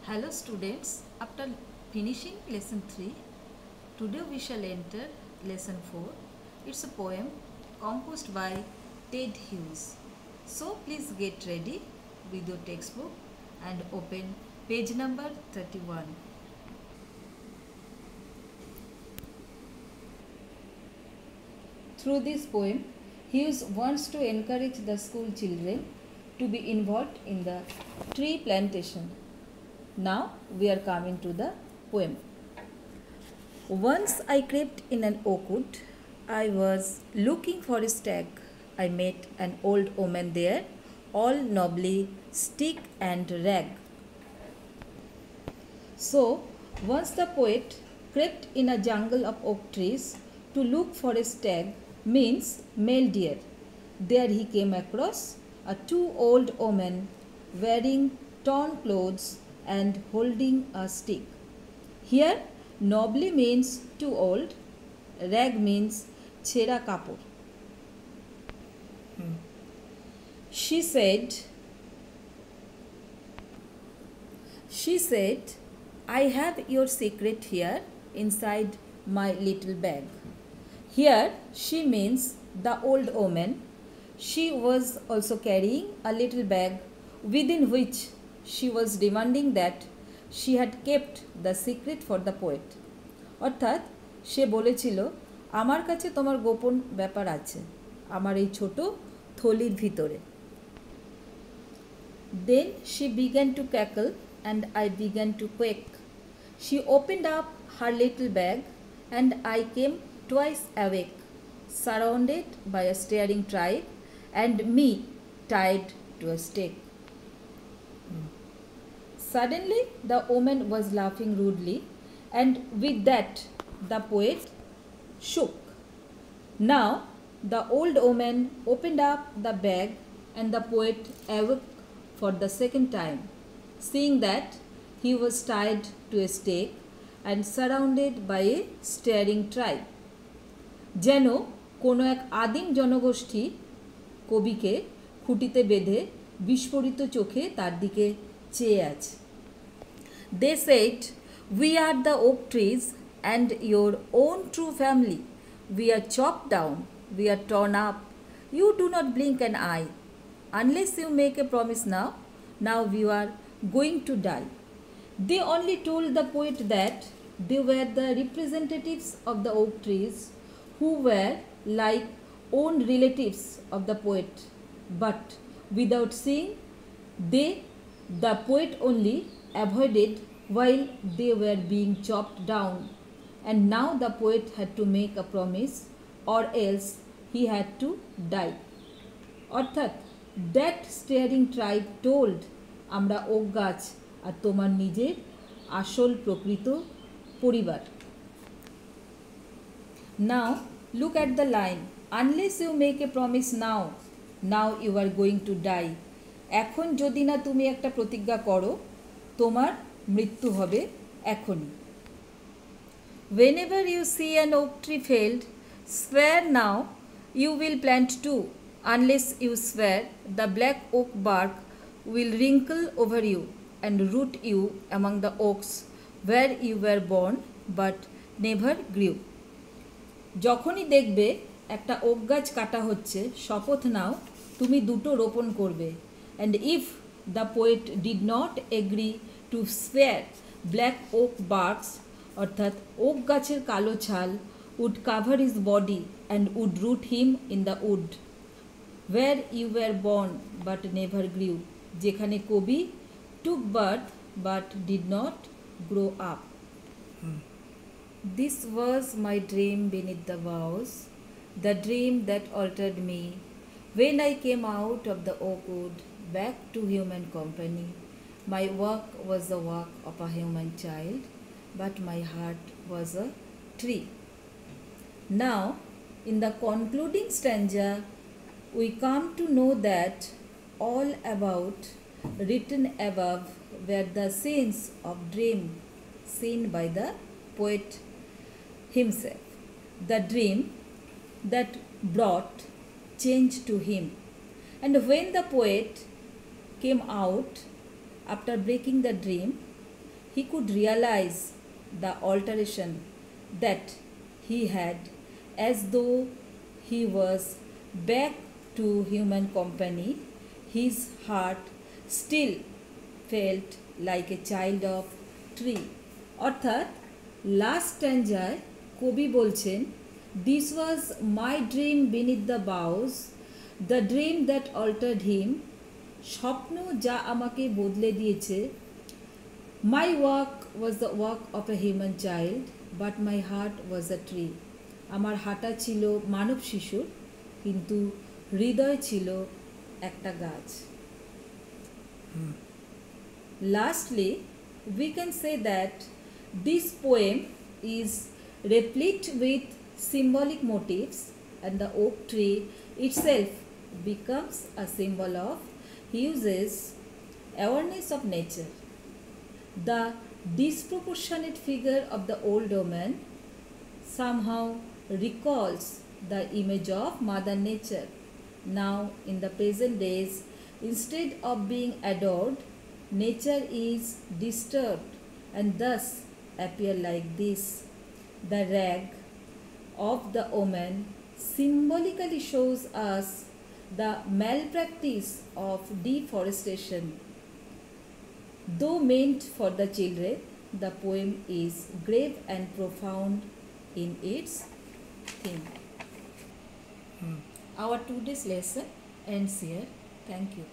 Hello students, after finishing lesson 3, today we shall enter lesson 4. It's a poem composed by Ted Hughes. So please get ready with your textbook and open page number 31. Through this poem, Hughes wants to encourage the school children to be involved in the tree plantation. Now we are coming to the poem. Once I crept in an oak wood. I was looking for a stag. I met an old woman there, all nobly stick and rag. So, once the poet crept in a jungle of oak trees to look for a stag means male deer. There he came across a two old women wearing torn clothes and holding a stick. Here, nobly means too old, rag means chera kapor. She said, I have your secret here inside my little bag. Here, she means the old woman. She was also carrying a little bag within which she was demanding that she had kept the secret for the poet. অর্থাৎ সে বলেছিল আমার কাছে তোমার গোপন ব্যাপার আছে আমার এই ছোট থলির ভিতরে Then she began to cackle and I began to quake. She opened up her little bag and I came twice awake, surrounded by a staring tribe and me tied to a stake. Suddenly, the woman was laughing rudely, and with that, the poet shook. Now, the old woman opened up the bag, and the poet awoke for the second time, seeing that he was tied to a stake and surrounded by a staring tribe. যেন কোনো এক আদিম জনগোষ্ঠী কবিকে খুঁটিতে বেঁধে বিস্ফোরিত চোখে তার দিকে চেয়ে আছে They said, we are the oak trees and your own true family. We are chopped down, we are torn up. You do not blink an eye. Unless you make a promise now we are going to die. They only told the poet that they were the representatives of the oak trees who were like own relatives of the poet. But without seeing, the poet only avoided while they were being chopped down, and now the poet had to make a promise or else he had to die. অর্থাৎ that staring tribe told আমরা okay গাছ আর তোমার নিজের আসল প্রকৃত পরিবার Now look at the line unless you make a promise now you are going to die এখন যদি না তুমি একটা প্রতিজ্ঞা করো তোমার মৃত্যু হবে এখনই Whenever you see an oak tree felled, swear now you will plant two. Unless you swear, the black oak bark will wrinkle over you and root you among the oaks where you were born but never grew. যখনই দেখবে একটা okay গাছ কাটা হচ্ছে শপথ নাও তুমি দুটো রোপণ করবে and if the poet did not agree to swear, black oak barks অর্থাৎ ওক গাছের কালো ছাল would cover his body and would root him in the wood where you were born but never grew যেখানে কবি took birth but did not grow up. This was my dream beneath the boughs, the dream that altered me when I came out of the oak wood back to human company. My work was the work of a human child, but my heart was a tree. Now, in the concluding stanza, we come to know that all about, written above, were the scenes of dream seen by the poet himself. The dream that brought change to him. And when the poet came out after breaking the dream, he could realize the alteration that he had, as though he was back to human company. His heart still felt like a child of tree. অর্থাৎ last স্ট্যাঞ্জায় কবি বলছেন, this was my dream beneath the boughs, the dream that altered him, স্বপ্ন যা আমাকে বদলে দিয়েছে। My work was the work of a human child, but my heart was a tree. আমার হাঁটা ছিল মানব শিশুর, কিন্তু হৃদয় ছিল একটা গাছ। Lastly, we can say that this poem is replete with symbolic motifs, and the oak tree itself becomes a symbol of Hughes's awareness of nature. The disproportionate figure of the old woman somehow recalls the image of Mother Nature. Now, in the present days, instead of being adored, nature is disturbed and thus appear like this. The rag of the omen symbolically shows us the malpractice of deforestation. Though meant for the children, the poem is grave and profound in its theme. Our today's lesson ends here. Thank you.